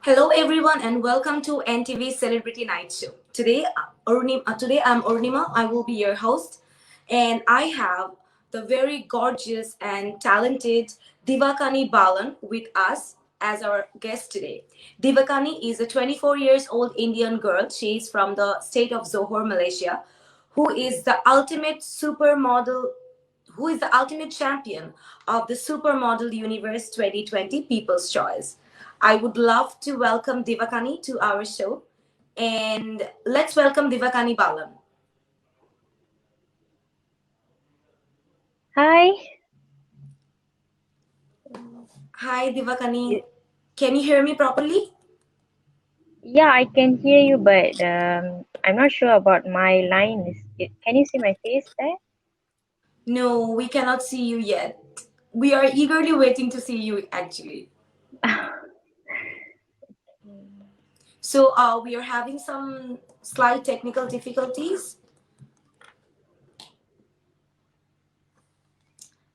Hello everyone and welcome to NTV Celebrity Night Show. Today I'm Arunima. I will be your host and I have the very gorgeous and talented Deevakanni Bhalan with us as our guest today. Deevakanni is a 24 years old Indian girl. She is from the state of Johor, Malaysia, who is the ultimate supermodel who is the ultimate champion of the Supermodel Universe 2020 People's Choice. I would love to welcome Deevakanni to our show. And let's welcome Deevakanni Bhalan. Hi. Hi, Deevakanni. Can you hear me properly? Yeah, I can hear you, but I'm not sure about my line. Can you see my face there? No, we cannot see you yet. We are eagerly waiting to see you actually. So we are having some slight technical difficulties.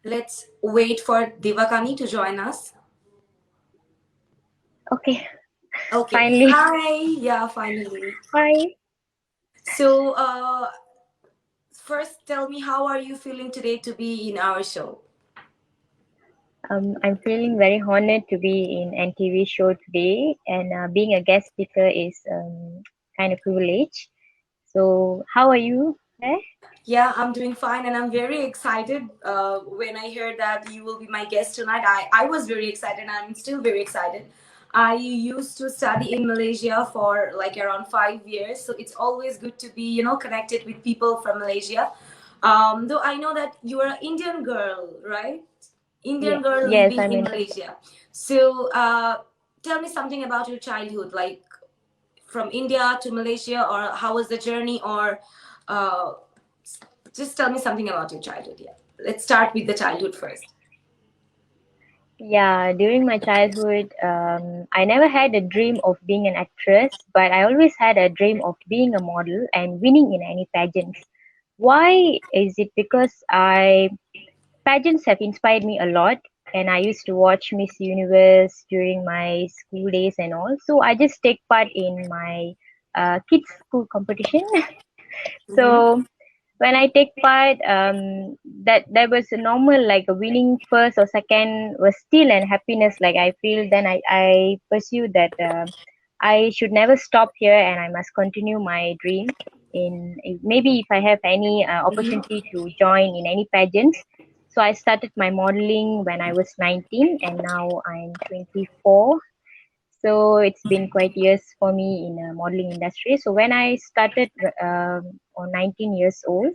Let's wait for Deevakanni to join us. Okay. Okay. Finally. Hi. Yeah, finally. Hi. So first tell me, how are you feeling today to be in our show? I'm feeling very honored to be in NTV show today, and being a guest speaker is kind of privilege. So, how are you there? Yeah, I'm doing fine and I'm very excited when I heard that you will be my guest tonight. I was very excited. I'm still very excited. I used to study in Malaysia for like around 5 years, so it's always good to be, connected with people from Malaysia. Though I know that you are an Indian girl, right? Indian girl Yes, living I'm in in. Malaysia. So tell me something about your childhood, like from India to Malaysia, or how was the journey, or uh, just tell me something about your childhood. Yeah, let's start with the childhood first. Yeah, during my childhood, I never had a dream of being an actress, but I always had a dream of being a model and winning in any pageants. Why is it? Because I pageants have inspired me a lot, and I used to watch Miss Universe during my school days and all. So I just take part in my kids' school competition. Mm-hmm. So when I take part, that was a normal, like a winning first or second was still an happiness. Like I feel, then I pursue that I should never stop here, and I must continue my dream. Maybe if I have any Mm-hmm. opportunity to join in any pageants. So I started my modeling when I was 19, and now I'm 24. So it's been quite years for me in the modeling industry. So when I started on 19 years old,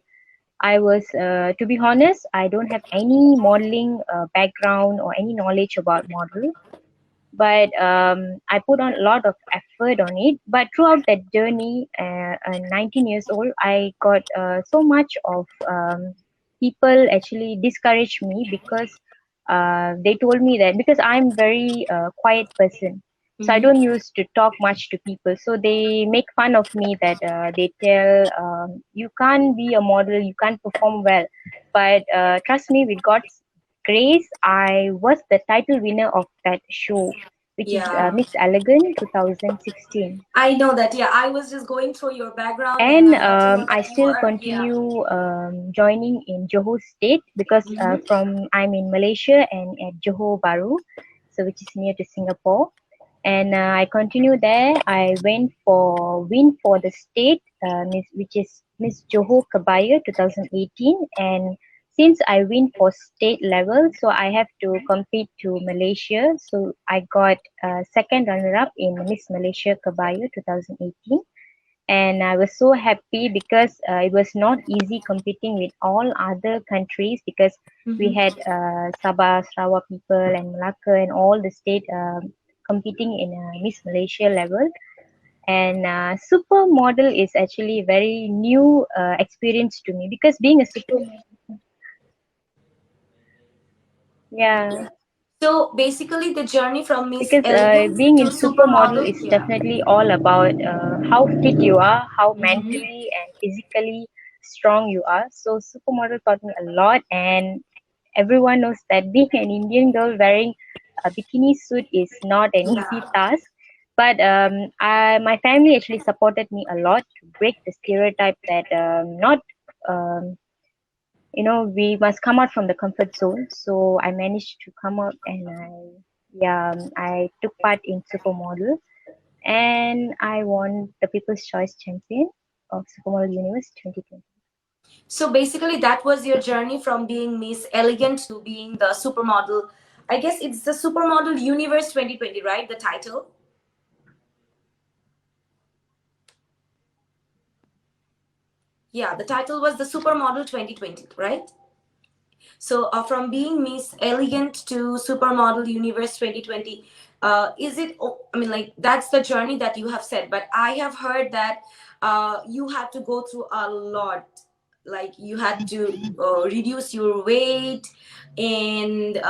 I was, to be honest, I don't have any modeling background or any knowledge about model, but I put on a lot of effort on it. But throughout that journey, 19 years old, I got so much of people actually discouraged me because they told me that because I'm very quiet person, so I don't Mm-hmm. used to talk much to people. So they make fun of me that they tell you can't be a model, you can't perform well. But trust me, with God's grace, I was the title winner of that show, which is Yeah, Miss Elegant 2016. I know that. Yeah, I was just going through your background and And I got to know I that you still are. Yeah. continue joining in Johor State because Mm-hmm. from I'm in Malaysia and at Johor Bahru, so which is near to Singapore. And I continue there. I went for win for the state, which is Miss Johor Kebaya 2018, and since I win for state level, so I have to compete to Malaysia. So I got second runner up in Miss Malaysia Kebaya 2018, and I was so happy because it was not easy competing with all other countries because we Mm-hmm. had Sabah, Sarawak people, and Malacca, and all the state competing in Miss Malaysia level. And supermodel is actually a very new experience to me because being a supermodel, yeah, Yeah. So basically, the journey from Miss because Elegance being to in supermodel supermodel. is Yeah. definitely all about how fit you are, how Mm-hmm. mentally and physically strong you are. So supermodel taught me a lot, and everyone knows that being an Indian girl wearing a bikini suit is not an easy Yeah. task. But my family actually supported me a lot to break the stereotype that not um, we must come out from the comfort zone. So I managed to come out, and I took part in Supermodel, and I won the People's Choice Champion of Supermodel Universe 2020. So basically, that was your journey from being Miss Elegant to being the supermodel. I guess it's the Supermodel Universe 2020, right? The title. Yeah, the title was the Supermodel 2020, right? So from being Miss Elegant to Supermodel Universe 2020, is it? I mean, like that's the journey that you have said. But I have heard that you had to go through a lot. Like you had to reduce your weight, and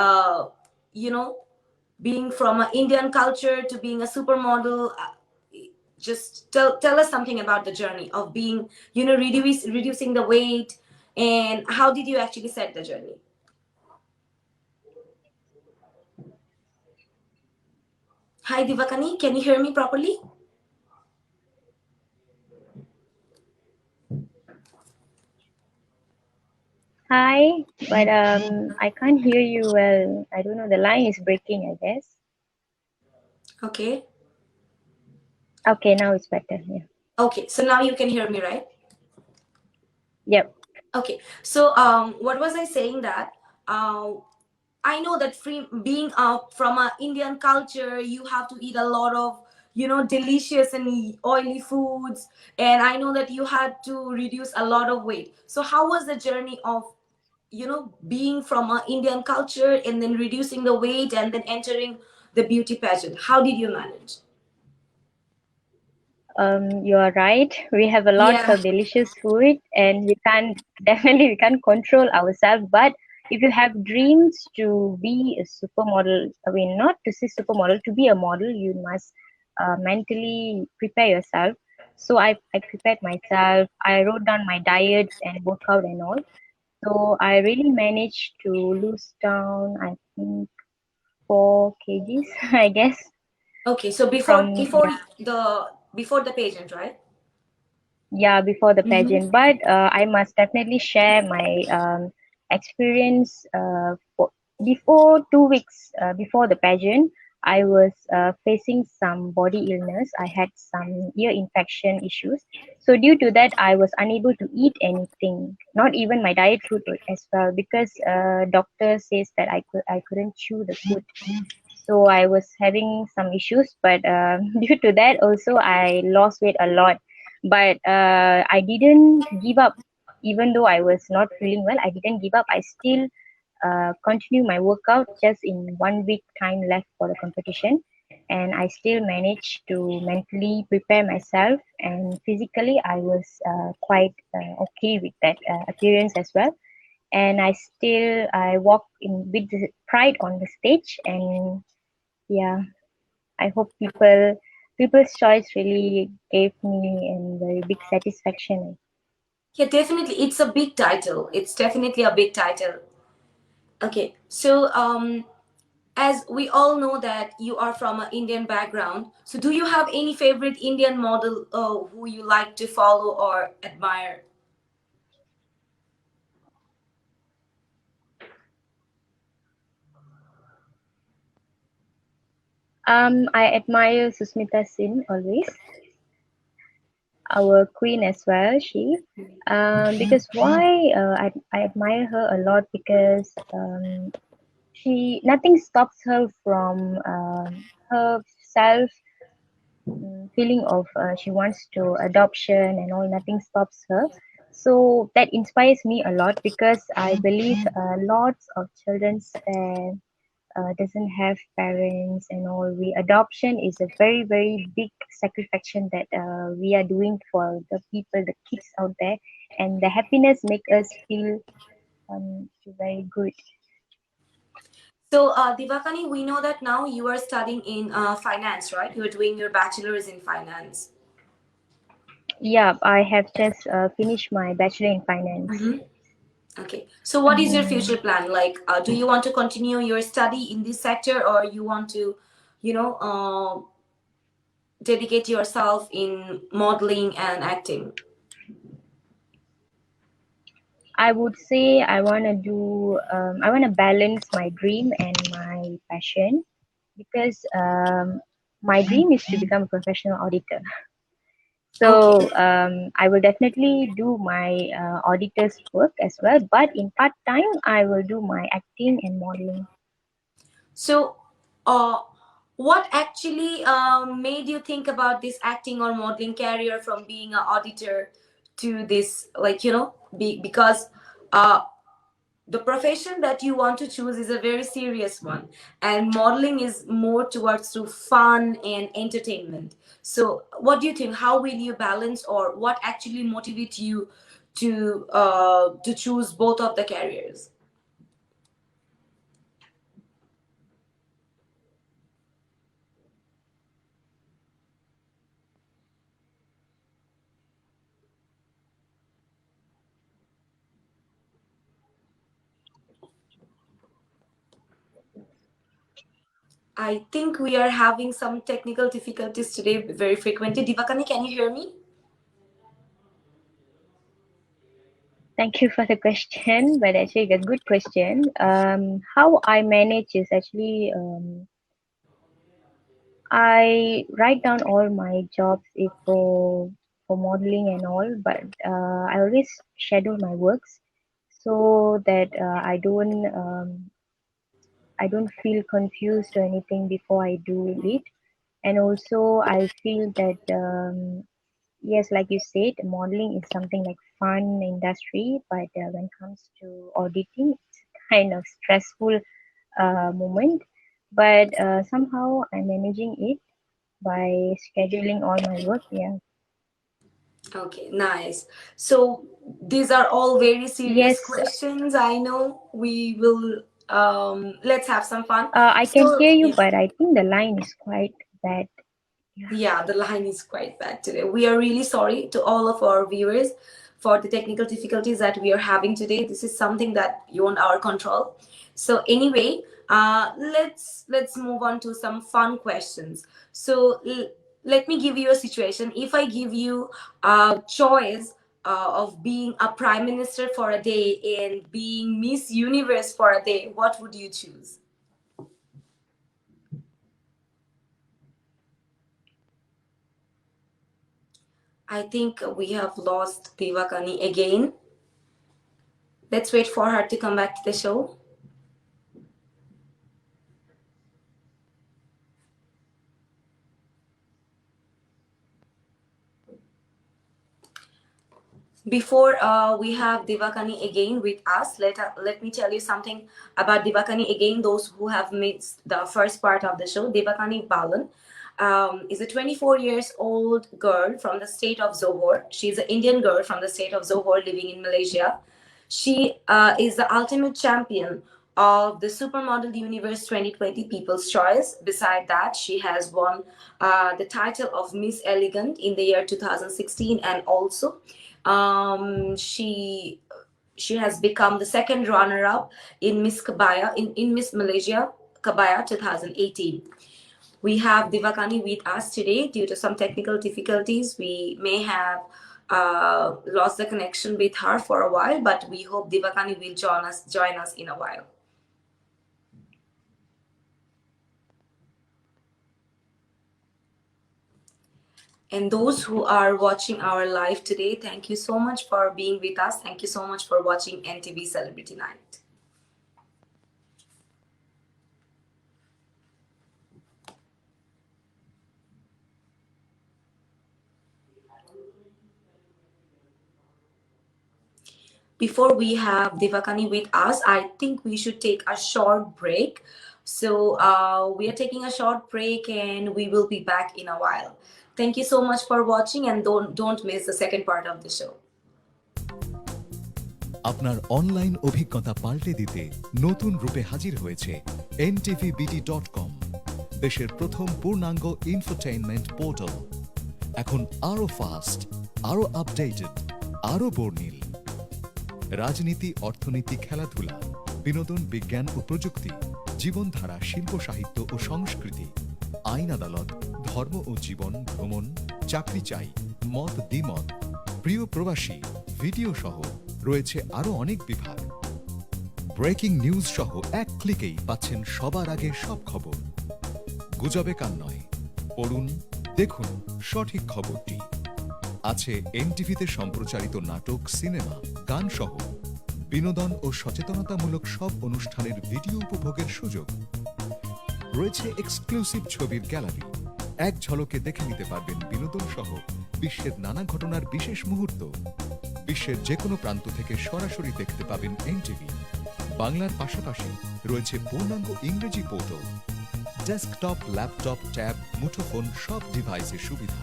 you know, being from an Indian culture to being a supermodel. Just tell us something about the journey of being, reducing the weight, and how did you actually set the journey? Hi, Deevakanni. Can you hear me properly? Hi, but I can't hear you well. I don't know. The line is breaking, I guess. Okay. Okay, now it's better. Yeah. Okay. So now you can hear me, right? Yep. Okay. So what was I saying that uh, I know that being from a Indian culture, you have to eat a lot of delicious and oily foods, and I know that you had to reduce a lot of weight. So how was the journey of being from a Indian culture and then reducing the weight and then entering the beauty pageant? How did you manage? You are right. We have a lots Yeah. of delicious food, and we can't definitely we can't control ourselves. But if you have dreams to be a supermodel, I mean, not to say supermodel, to be a model, you must mentally prepare yourself. So I prepared myself. I wrote down my diets and workout and all. So I really managed to lose down, I think, 4 kgs, I guess, Okay. So before from before the before the pageant, right? yeah, before the Mm-hmm. pageant. But I must definitely share my experience. Before 2 weeks before the pageant, I was facing some body illness. I had some ear infection issues. So due to that, I was unable to eat anything, not even my diet food as well, because doctor says that I couldn't chew the food. So I was having some issues, but due to that also I lost weight a lot. But I didn't give up. Even though I was not feeling well, I didn't give up. I still continue my workout just in 1 week time left for the competition, and I still managed to mentally prepare myself, and physically I was quite okay with that appearance as well. And I walk in with the pride on the stage. And yeah, I hope people's choice really gave me a very big satisfaction. Yeah, definitely. It's a big title. It's definitely a big title. Okay. So as we all know that you are from an Indian background, so do you have any favorite Indian model who you like to follow or admire? I admire Susmita Sin always, our queen as well. Because why I admire her a lot, because she nothing stops her from her self feeling of she wants to adoption and all. Nothing stops her. So that inspires me a lot, because I believe lots of children doesn't have parents and all. We adoption is a very very big sacrifice that we are doing for the people, the kids out there, and the happiness make us feel very good. So, Divakani, we know that now you are studying in finance, right? You're doing your bachelor's in finance. Yeah, I have just finished my bachelor in finance. Mm-hmm. Okay. So, what is your future plan? Like, do you want to continue your study in this sector, or you want to, you know, dedicate yourself in modeling and acting? I would say I want to do, I want to balance my dream and my passion because my dream is to become a professional auditor. Okay. So I will definitely do my auditor's work as well, but in part time, I will do my acting and modeling. So, what actually made you think about this acting or modeling career from being an auditor to this, like, because uh, the profession that you want to choose is a very serious one, and modeling is more towards to fun and entertainment. So, what do you think? How will you balance, or what actually motivates you to choose both of the careers? I think we are having some technical difficulties today very frequently. Deevakanni, can you hear me? Thank you for the question, but actually a good question. How I manage is actually I write down all my jobs if for modeling and all, but I always schedule my works so that I don't feel confused or anything before I do it. And also I feel that yes, like you said, modeling is something like fun industry, but when it comes to auditing, it's kind of stressful moment. But somehow I'm managing it by scheduling all my work. Yeah. Okay, nice. So these are all very serious Yes, questions. I know we will let's have some fun. I can So hear you, yeah. but I think the line is quite bad. Yeah. Yeah, the line is quite bad today. We are really sorry to all of our viewers for the technical difficulties that we are having today. This is something that beyond our control. So anyway, let's move on to some fun questions. So let me give you a situation. If I give you a choice of being a prime minister for a day and being Miss Universe for a day, what would you choose? I think we have lost Deevakanni again. Let's wait for her to come back to the show. Before we have Deevakanni again with us, let me tell you something about Deevakanni again. Those who have missed the first part of the show, Deevakanni Bhalan is a 24 years old girl from the state of Johor. She's an Indian girl from the state of Johor living in Malaysia. She is the ultimate champion of the Supermodel Universe 2020 People's Choice. Beside that, she has won the title of Miss Elegant in the year 2016, and also she has become the second runner-up in Miss Kabaya in Miss Malaysia Kabaya 2018. We have Deevakanni with us today. Due to some technical difficulties, we may have lost the connection with her for a while, but we hope Deevakanni will join us in a while. And those who are watching our live today, thank you so much for being with us. Thank you so much for watching NTV Celebrity Night. Before we have Deevakanni with us, I think we should take a short break. So we are taking a short break and we will be back in a while. Thank you so much for watching, and don't miss the second part of the show. আপনার online অভিজ্ঞতা পাল্টে দিতে নতুন রূপে হাজির হয়েছে ntvbt.com, দেশের প্রথম পূর্ণাঙ্গ ইনফোটেইনমেন্ট পোর্টাল। এখন আরো ফাস্ট, আরো আপডেটেড, আরো বর্ণিল। রাজনীতি, অর্থনীতি, খেলাধুলা, বিনোদন, বিজ্ঞান ও প্রযুক্তি, জীবনধারা, শিল্প, সাহিত্য ও সংস্কৃতি, আইন আদালত, ধর্ম ধর্ম ও জীবন, ভ্রমণ, চাকরি চাই, মত দ্বিমত, প্রিয় প্রবাসী, ভিডিও সহ রয়েছে আরও অনেক বিভাগ। ব্রেকিং নিউজ সহ এক ক্লিকেই পাচ্ছেন সবার আগে সব খবর। গুজবে কান নয়, পড়ুন, দেখুন সঠিক খবরটি। আছে এনটিভিতে সম্প্রচারিত নাটক, সিনেমা, গান সহ বিনোদন ও সচেতনতামূলক সব অনুষ্ঠানের ভিডিও উপভোগের সুযোগ। রয়েছে এক্সক্লুসিভ ছবির গ্যালারি। এক ঝলকে দেখে নিতে পারবেন বিনোদন সহ বিশ্বের নানা ঘটনার বিশেষ মুহূর্ত। বিশ্বের যে কোনো প্রান্ত থেকে সরাসরি দেখতে পাবেন এনটিভি। বাংলার পাশাপাশি রয়েছে পূর্ণাঙ্গ ইংরেজি পোর্টাল। ডেস্কটপ, ল্যাপটপ, ট্যাব, মুঠোফোন সব ডিভাইসে সুবিধা।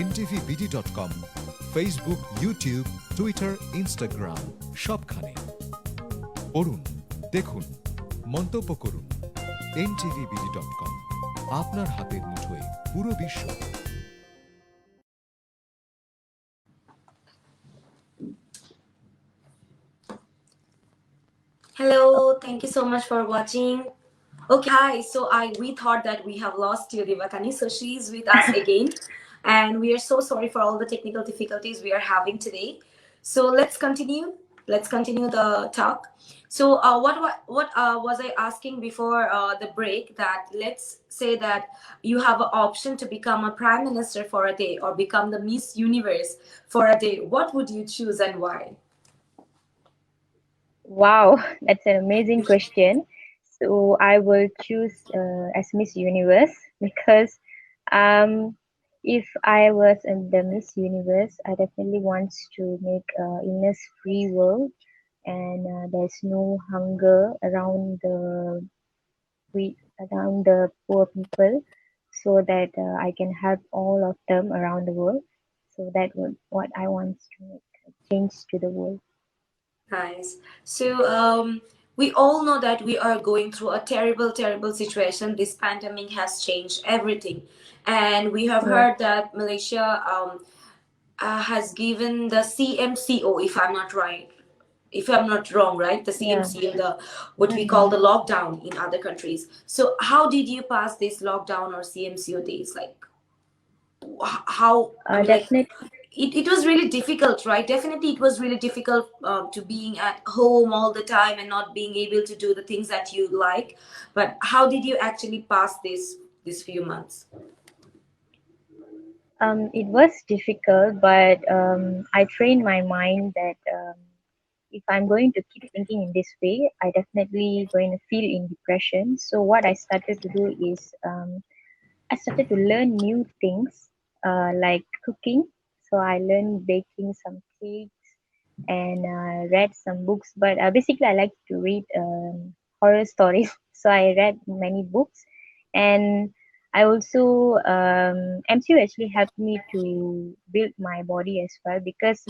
ntvbd.com, Facebook, YouTube, Twitter, Instagram সবখানে। পড়ুন, দেখুন, মন্তব্য করুন। ntvbd.com, আপনার হাতের মুঠোয় পুরো বিশ্ব। Hello, thank you so much for watching. Okay, hi. So we thought that we have lost you, Deevakanni. So she's with us again, and we are so sorry for all the technical difficulties we are having today. So let's continue. Let's continue the talk. So what was I asking before the break? That let's say that you have an option to become a prime minister for a day or become the Miss Universe for a day. What would you choose and why? Wow, that's an amazing question. So I will choose as Miss Universe because um, if I was in the Miss Universe, I definitely want to make illness-free world, and there's no hunger around the poor people, so that I can help all of them around the world. So that would what I want to make a change to the world. Nice. So we all know that we are going through a terrible, terrible situation. This pandemic has changed everything, and we have Yeah. heard that Malaysia has given the CMCO, if I'm not right, if I'm not wrong, right? The Yeah. CMCO, the what we call the lockdown in other countries. So how did you pass this lockdown or CMCO days? Like how? I mean, like Definitely. it was really difficult, right? Definitely it was really difficult to being at home all the time and not being able to do the things that you like. But how did you actually pass these few months? It was difficult, but I trained my mind that if I'm going to keep thinking in this way, I definitely going to feel in depression. So what I started to do is I started to learn new things like cooking. So I learned baking some cakes and read some books. But basically, I like to read horror stories. So I read many books, and I also MCU actually helped me to build my body as well because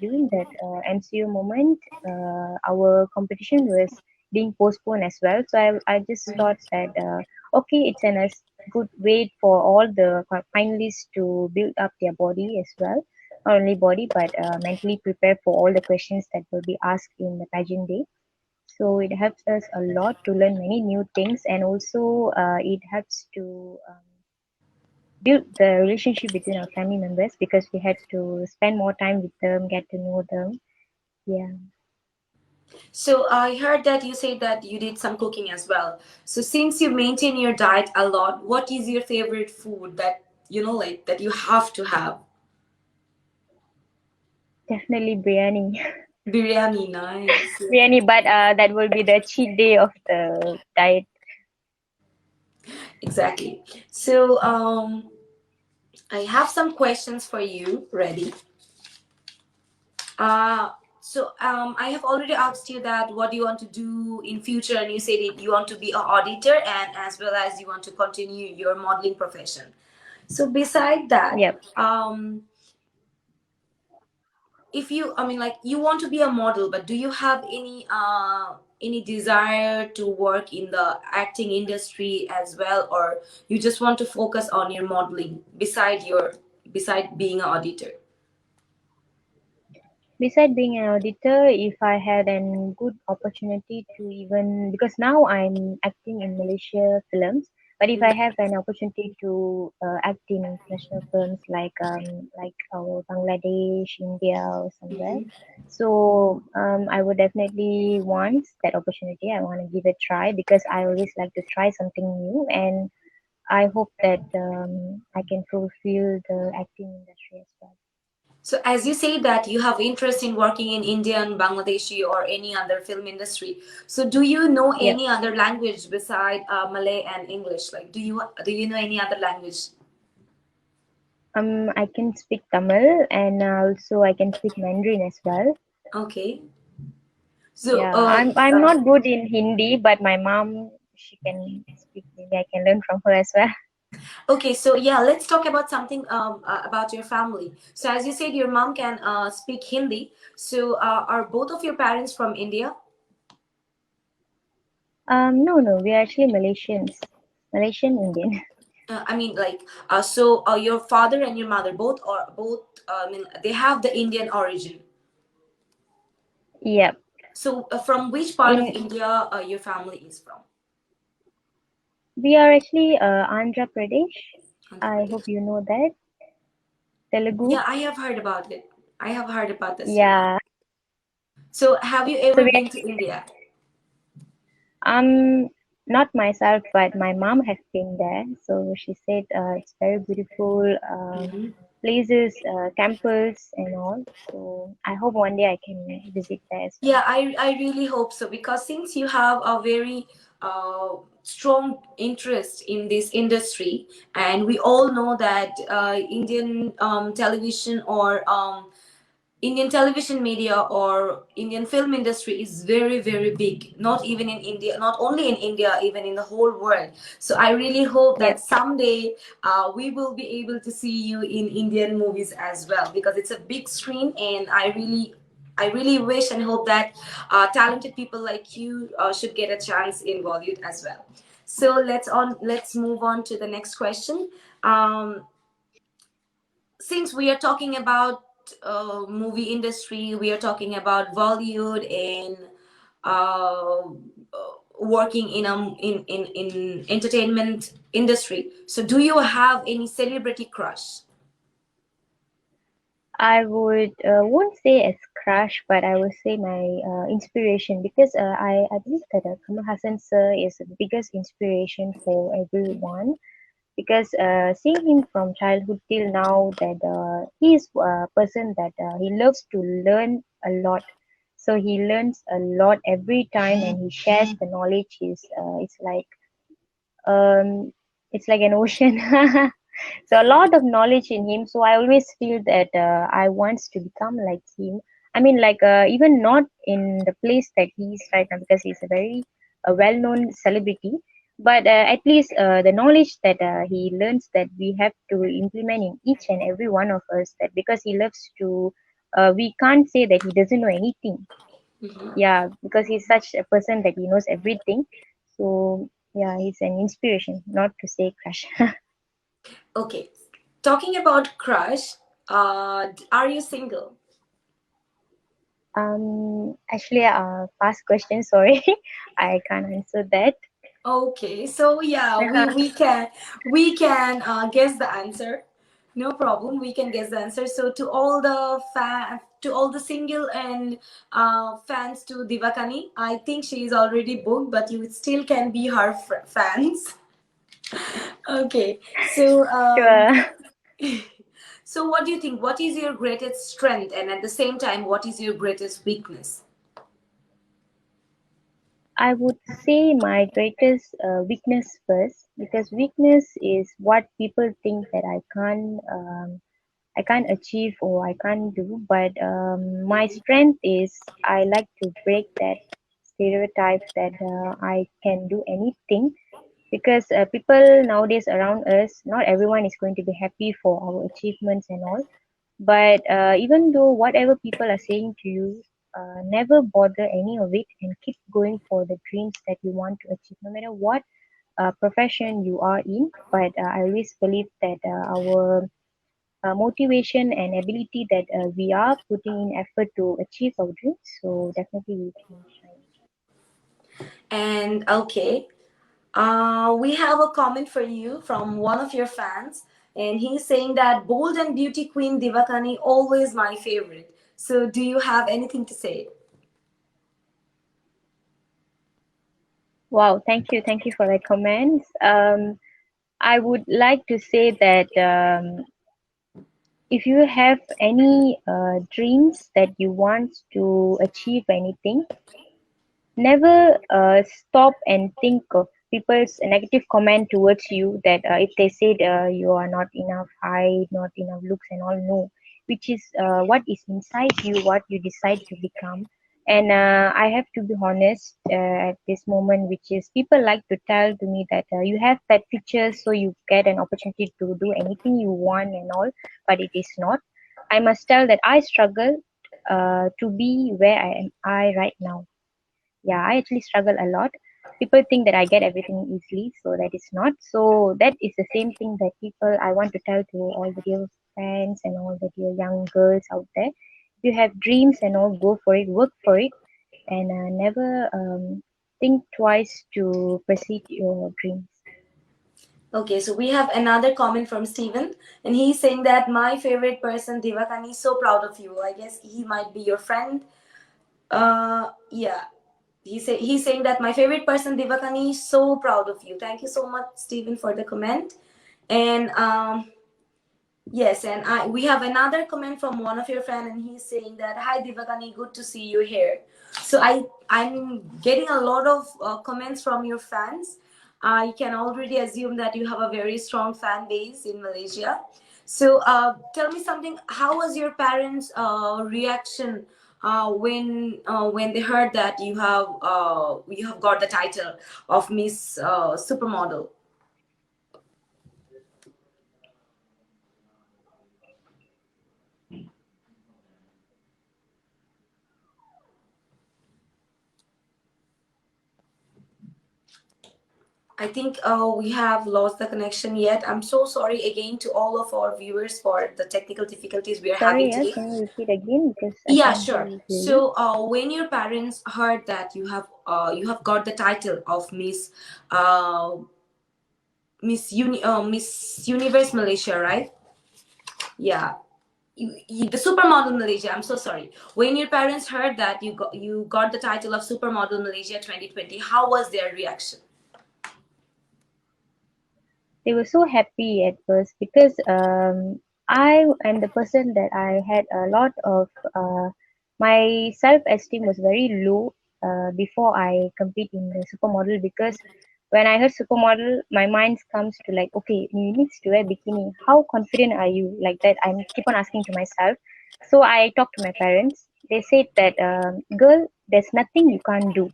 during that MCU moment, our competition was being postponed as well. So I just thought that okay, it's a good way for all the finalists to build up their body as well, not only body but mentally prepare for all the questions that will be asked in the pageant day. So it helps us a lot to learn many new things, and also it helps to build the relationship between our family members because we had to spend more time with them, get to know them. Yeah. So I heard that you said that you did some cooking as well. So since you maintain your diet a lot, what is your favorite food that like that you have to have? Definitely biryani. Biryani, nice. Biryani, but that will be the cheat day of the diet. Exactly. So I have some questions for you ready. I have already asked you that what do you want to do in future, and you said you want to be an auditor and as well as you want to continue your modeling profession. So beside that, Yep. if you, I mean, like you want to be a model, but do you have any desire to work in the acting industry as well, or you just want to focus on your modeling beside being an auditor? Beside being an auditor, if I had a good opportunity to even, because now I'm acting in Malaysia films, But if I have an opportunity to act in international films like our Bangladesh, India, or somewhere, Mhm. so I would definitely want that opportunity. I want to give it a try because I always like to try something new, and I hope that I can fulfill the acting industry as well. So, as you say that you have interest in working in Indian, Bangladeshi, or any other film industry, so do you know Yep. any other language beside Malay and English? Like, do you know any other language? I can speak Tamil and also I can speak Mandarin as well. Okay. So, Yeah, I'm not good in Hindi, but my mom she can speak. Maybe I can learn from her as well. okay, so yeah, let's talk about something about your family. So, as you said, your mom can speak Hindi. So, are both of your parents from India? No, we are actually Malaysians, Malaysian Indian. I mean, like, so your father and your mother both. I mean, they have the Indian origin. Yep. So, from which part of In India your family is from? We are actually Andhra Pradesh. Andhra I hope Pradesh. you know that Telugu. Yeah, I have heard about it. I have heard about this too. Yeah. So, have you So ever we been to India? not myself, but my mom has been there. So she said it's very beautiful Mhm. places, temples and all. So I hope one day I can visit there as well. Yeah, I really hope so, because since you have a very strong interest in this industry, and we all know that Indian television or Indian television media or Indian film industry is very, very big. Not even in India, not only in India, even in the whole world. So I really hope that Yep. someday we will be able to see you in Indian movies as well, because it's a big screen, and I really wish and hope that talented people like you should get a chance in Bollywood as well. So let's move on to the next question. Um, since we are talking about movie industry, we are talking about Bollywood and uh, working in entertainment industry. So, do you have any celebrity crush? I would won't say as crush, but I would say my inspiration because I believe that Kamal Hassan sir is the biggest inspiration for everyone because seeing him from childhood till now that he is a person that he loves to learn a lot, so he learns a lot every time and he shares the knowledge. Um it's like an ocean. So a lot of knowledge in him, so I always feel that I wants to become like him. I mean, like even not in the place that he is right now because he's a very well-known celebrity, but at least the knowledge that he learns that we have to implement in each and every one of us, that because he loves to we can't say that he doesn't know anything. Mhm. Yeah, because he's such a person that he knows everything. So yeah, he's an inspiration, not to say crush. Okay, talking about crush, are you single? Actually, past question, sorry. I can't answer that. Okay, so yeah, we can guess the answer. No problem, we can guess the answer. So to all the single and fans to Divakani, I think she is already booked, but you still can be her fans. Okay, so Sure. so what do you think? What is your greatest strength, and at the same time, what is your greatest weakness? I would say my greatest weakness first because weakness is what people think that I can't achieve or I can't do. But my Mhm. strength is I like to break that stereotype that I can do anything because people nowadays around us, not everyone is going to be happy for our achievements and all. But even though whatever people are saying to you, never bother any of it and keep going for the dreams that you want to achieve, no matter what profession you are in. But I always believe that our motivation and ability that we are putting in effort to achieve our dreams, so definitely we can shine. And okay, We have a comment for you from one of your fans, and he's saying that bold and beauty queen Deevakanni always my favorite. So, do you have anything to say? Wow, thank you for the comments. I would like to say that if you have any dreams that you want to achieve anything, never stop and think of people's negative comment towards you, that if they said you are not enough height, not enough looks and all. No, which is what is inside you, what you decide to become. And I have to be honest at this moment, which is people like to tell to me that you have that features, so you get an opportunity to do anything you want and all, but it is not. I must tell that I struggle to be where I right now. Yeah, I actually struggle a lot. People think that I get everything easily, so that is not. So that is the same thing that people I want to tell to all the dear fans and all the dear young girls out there. If you have dreams and all, go for it, work for it, and never think twice to pursue your dreams. Okay, so we have another comment from Steven, and he's saying that my favorite person, Deevakanni, is so proud of you. I guess he might be your friend. Yeah. He's saying that my favorite person, Deevakanni, is so proud of you. Thank you so much, Steven, for the comment. And yes, and we have another comment from one of your fans, and he's saying that hi Deevakanni, good to see you here. So I'm getting a lot of comments from your fans. I can already assume that you have a very strong fan base in Malaysia. So tell me something. How was your parents' reaction when they heard that you have got the title of Miss Supermodel? I think we have lost the connection yet. I'm so sorry again to all of our viewers for the technical difficulties we are having Sorry, today. can you repeat again, because I Yeah, can't hear sure. you clearly. So when your parents heard that you have got the title of uh, Miss Universe Malaysia, right? Yeah. The supermodel Malaysia. I'm so sorry. When your parents heard that you got the title of supermodel Malaysia 2020, how was their reaction? They were so happy at first because I am the person that I had a lot of my self-esteem was very low before I compete in the supermodel, because when I heard supermodel, my mind comes to like, okay, you need to wear bikini. How confident are you? Like that, I keep on asking to myself. So I talked to my parents. They said that, girl, there's nothing you can't do.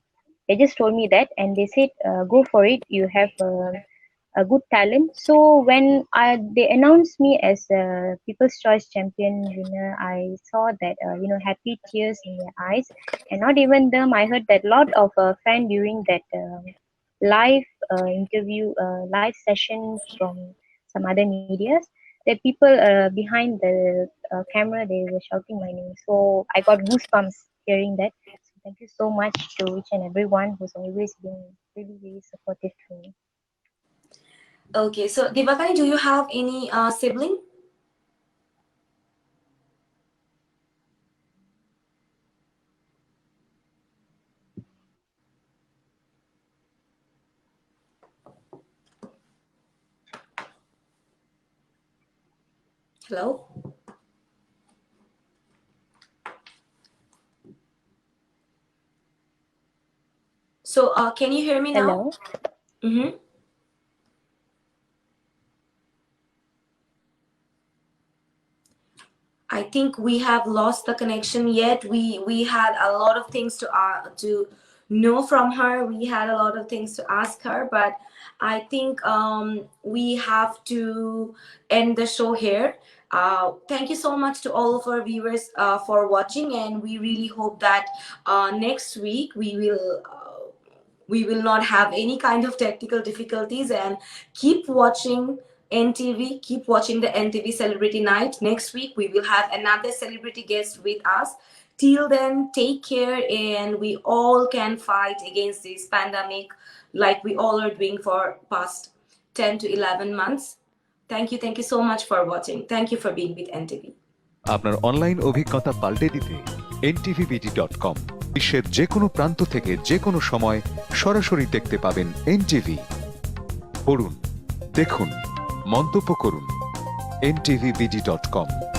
They just told me that, and they said, go for it. You have a good talent. So when they announced me as a People's Choice Champion winner, I saw that happy tears in their eyes, and not even them. I heard that lot of fan during that live interview, live session from some other medias. That people behind the camera, they were shouting my name. So I got goosebumps hearing that. So thank you so much to each and everyone who's always been really, really supportive to me. Okay, so Deevakanni, do you have any sibling? Hello? So can you hear me now? Hello. Mm-hmm. I think we have lost the connection yet. We had a lot of things to know from her. We had a lot of things to ask her, but I think we have to end the show here. Thank you so much to all of our viewers for watching, and we really hope that next week we will not have any kind of technical difficulties, and keep watching NTV, keep watching the NTV Celebrity Night. Next week we will have another celebrity guest with us. Till then, take care, and we all can fight against this pandemic like we all are doing for past 10 to 11 months. Thank you so much for watching. Thank you for being with NTV. আপনার online অভিজ্ঞতা পাল্টে দিতে ntvbt.com বিশ্বের যে কোনো প্রান্ত থেকে যে কোনো সময় সরাসরি দেখতে পাবেন NTV। পড়ুন, দেখুন, মন্তব্য করুন ntvbt.com।